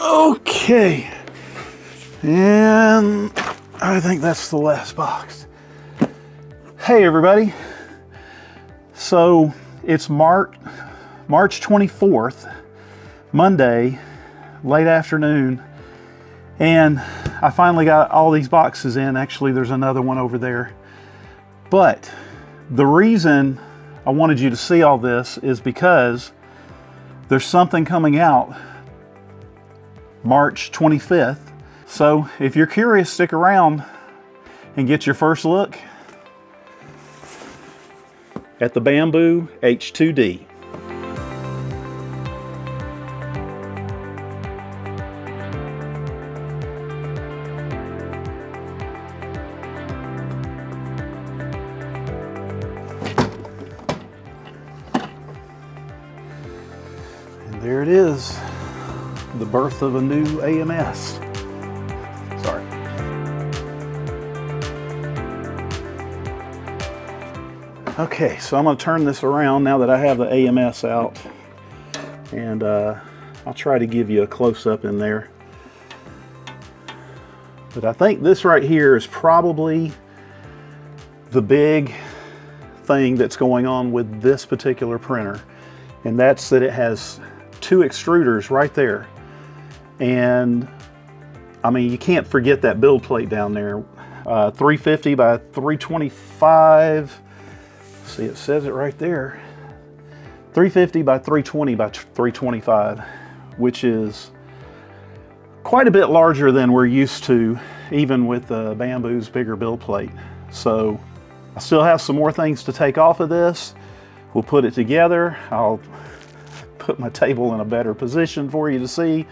Okay, and I think that's the last box. Hey everybody, so it's March 24th, Monday, late afternoon, and I finally got all these boxes in. Actually, there's another one over there. But the reason I wanted you to see all this is because there's something coming out March 25th. So if you're curious, stick around and get your first look at the Bambu H2D. And there it is, the birth of a new AMS. Sorry. Okay, so I'm going to turn this around now that I have the AMS out, and I'll try to give you a close-up in there. But I think this right here is probably the big thing that's going on with this particular printer, and that's that it has two extruders right there. And I mean, you can't forget that build plate down there. 350 by 325. See, it says it right there. 350 by 320 by 325, which is quite a bit larger than we're used to, even with Bambu's bigger build plate. So I still have some more things to take off of this. We'll put it together. I'll put my table in a better position for you to see,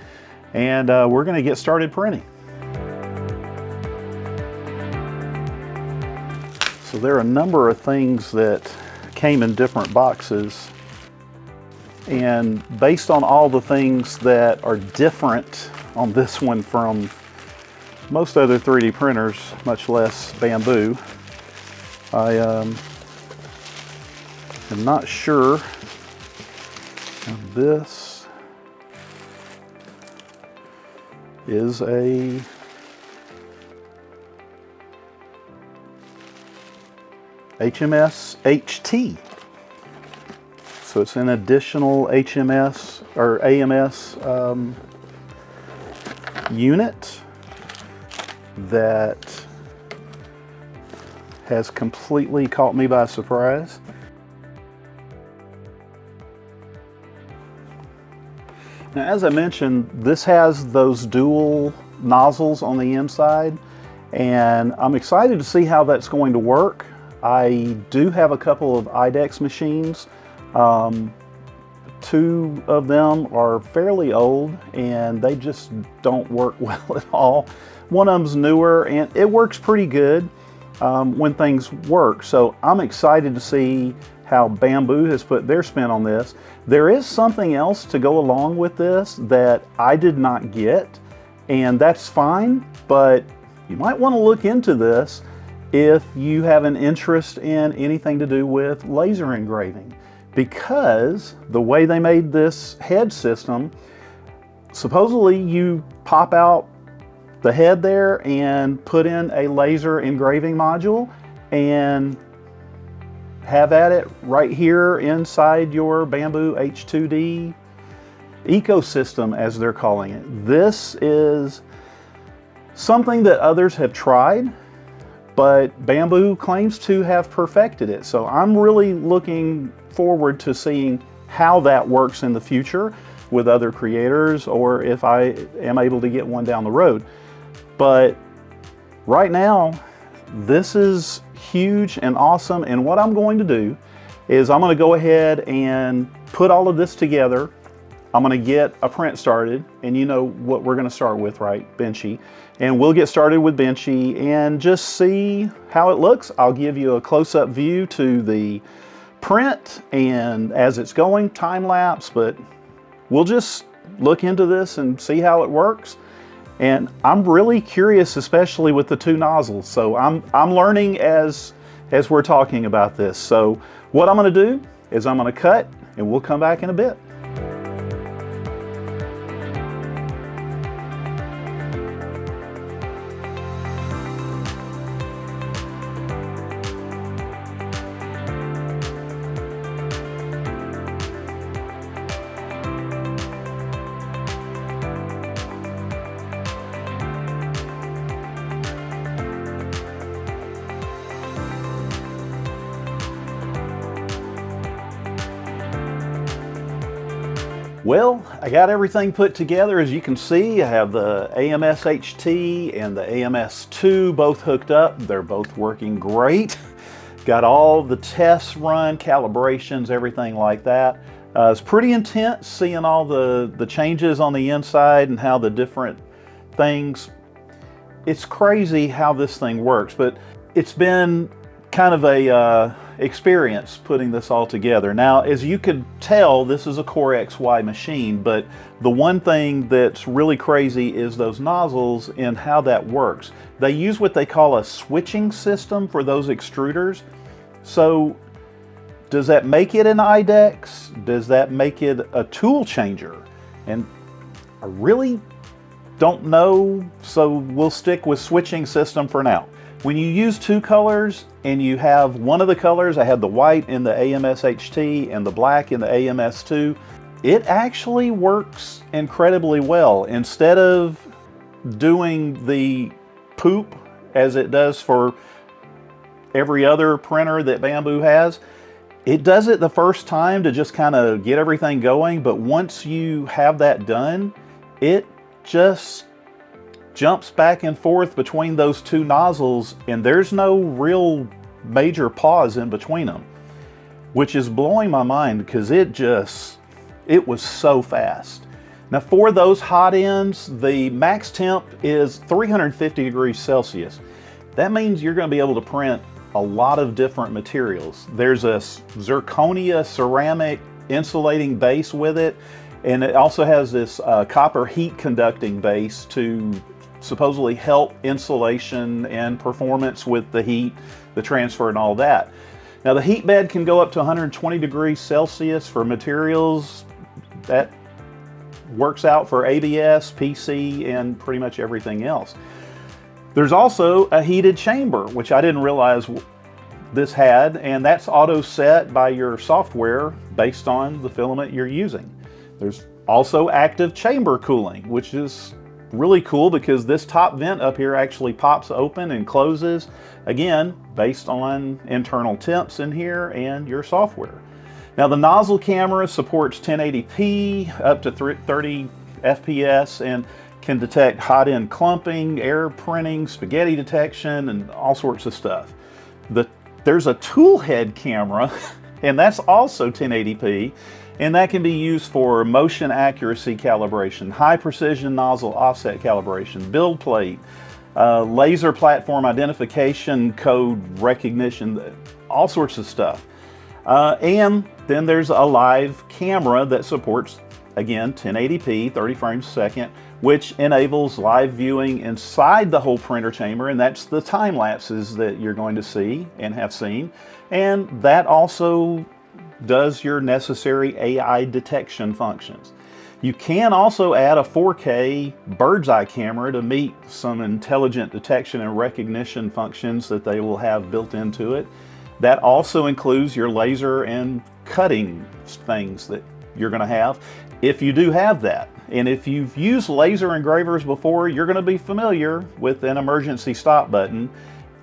and we're going to get started printing. So there are a number of things that came in different boxes, and based on all the things that are different on this one from most other 3D printers, much less Bambu, I am not sure. And this is a AMS HT. So it's an additional HMS or AMS unit that has completely caught me by surprise. Now, as I mentioned, this has those dual nozzles on the inside, and I'm excited to see how that's going to work. I do have a couple of IDEX machines. Two of them are fairly old and they just don't work well at all. One of them's newer and it works pretty good when things work. So I'm excited to see how Bambu has put their spin on this. There is something else to go along with this that I did not get, and that's fine, but you might want to look into this if you have an interest in anything to do with laser engraving, because the way they made this head system, supposedly you pop out the head there and put in a laser engraving module and have at it right here inside your Bambu H2D ecosystem, as they're calling it. This is something that others have tried, but Bambu claims to have perfected it. So I'm really looking forward to seeing how that works in the future with other creators, or if I am able to get one down the road. But right now, this is huge and awesome, and what I'm going to do is I'm going to go ahead and put all of this together. I'm going to get a print started, and you know what we're going to start with, right? Benchy. And we'll get started with Benchy and just see how it looks. I'll give you a close-up view to the print and as it's going, time lapse, but we'll just look into this and see how it works. And I'm really curious, especially with the two nozzles. So I'm learning as we're talking about this. So what I'm going to do is I'm going to cut, and we'll come back in a bit. Well, I got everything put together. As you can see, I have the AMS HT and the AMS2 both hooked up. They're both working great. Got all the tests run, calibrations, everything like that. It's pretty intense seeing all the changes on the inside and how the different things. It's crazy how this thing works, but it's been kind of a experience putting this all together. Now, as you could tell, this is a CoreXY machine, but the one thing that's really crazy is those nozzles and how that works. They use what they call a switching system for those extruders. So does that make it an IDEX? Does that make it a tool changer? And I really don't know, so we'll stick with switching system for now. When you use two colors and you have one of the colors, I had the white in the AMS HT and the black in the AMS2, it actually works incredibly well. Instead of doing the poop as it does for every other printer that Bambu has, it does it the first time to just kind of get everything going, but once you have that done, it just jumps back and forth between those two nozzles, and there's no real major pause in between them, which is blowing my mind because it was so fast. Now, for those hot ends, the max temp is 350 degrees Celsius. That means you're going to be able to print a lot of different materials. There's a zirconia ceramic insulating base with it, and it also has this copper heat conducting base to supposedly help insulation and performance with the heat, the transfer, and all that. Now, the heat bed can go up to 120 degrees Celsius for materials. That works out for ABS, PC, and pretty much everything else. There's also a heated chamber, which I didn't realize this had, and that's auto set by your software based on the filament you're using. There's also active chamber cooling, which is really cool because this top vent up here actually pops open and closes, again, based on internal temps in here and your software. Now, the nozzle camera supports 1080p up to 30 FPS and can detect hot end clumping, air printing, spaghetti detection, and all sorts of stuff. There's a tool head camera, and that's also 1080p. And that can be used for motion accuracy calibration, high precision nozzle offset calibration, build plate, laser platform identification, code recognition, all sorts of stuff. And then there's a live camera that supports, again, 1080p, 30 frames a second, which enables live viewing inside the whole printer chamber, and that's the time lapses that you're going to see and have seen. And that also does your necessary AI detection functions. You can also add a 4K bird's eye camera to meet some intelligent detection and recognition functions that they will have built into it. That also includes your laser and cutting things that you're going to have, if you do have that. And if you've used laser engravers before, you're going to be familiar with an emergency stop button,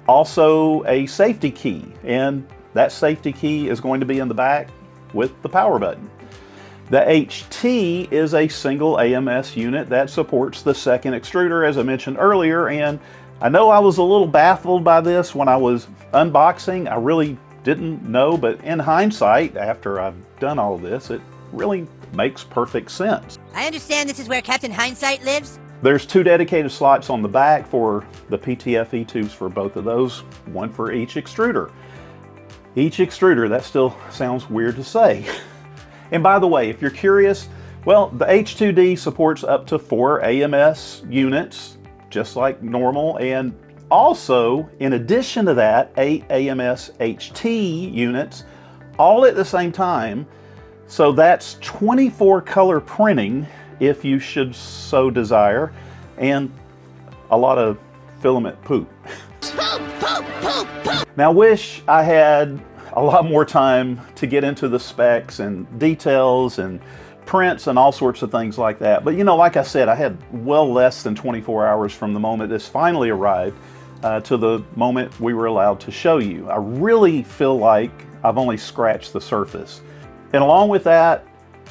also a safety key, and that safety key is going to be in the back with the power button. The HT is a single AMS unit that supports the second extruder, as I mentioned earlier, and I know I was a little baffled by this when I was unboxing. I really didn't know, but in hindsight, after I've done all of this, it really makes perfect sense. I understand this is where Captain Hindsight lives? There's two dedicated slots on the back for the PTFE tubes for both of those, one for each extruder. Each extruder, that still sounds weird to say. And by the way, if you're curious, well, the H2D supports up to 4 AMS units, just like normal, and also, in addition to that, 8 AMS HT units, all at the same time. So that's 24 color printing, if you should so desire, and a lot of filament poop. Now, I wish I had a lot more time to get into the specs and details and prints and all sorts of things like that. But you know, like I said, I had well less than 24 hours from the moment this finally arrived to the moment we were allowed to show you. I really feel like I've only scratched the surface. And along with that,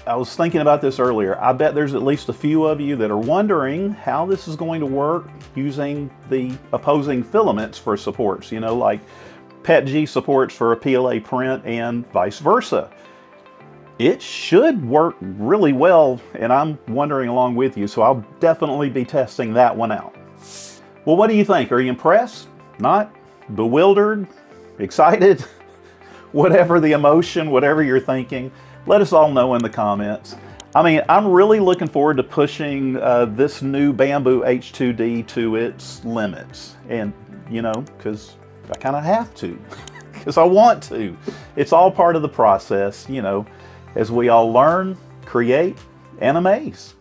I was thinking about this earlier. I bet there's at least a few of you that are wondering how this is going to work using the opposing filaments for supports, you know, like PETG supports for a PLA print and vice versa. It should work really well, and I'm wondering along with you, so I'll definitely be testing that one out. Well, what do you think? Are you impressed? Not? Bewildered? Excited? Whatever the emotion, whatever you're thinking, let us all know in the comments. I mean, I'm really looking forward to pushing this new Bambu H2D to its limits. And, you know, because I kind of have to, because I want to. It's all part of the process, you know, as we all learn, create, and amaze.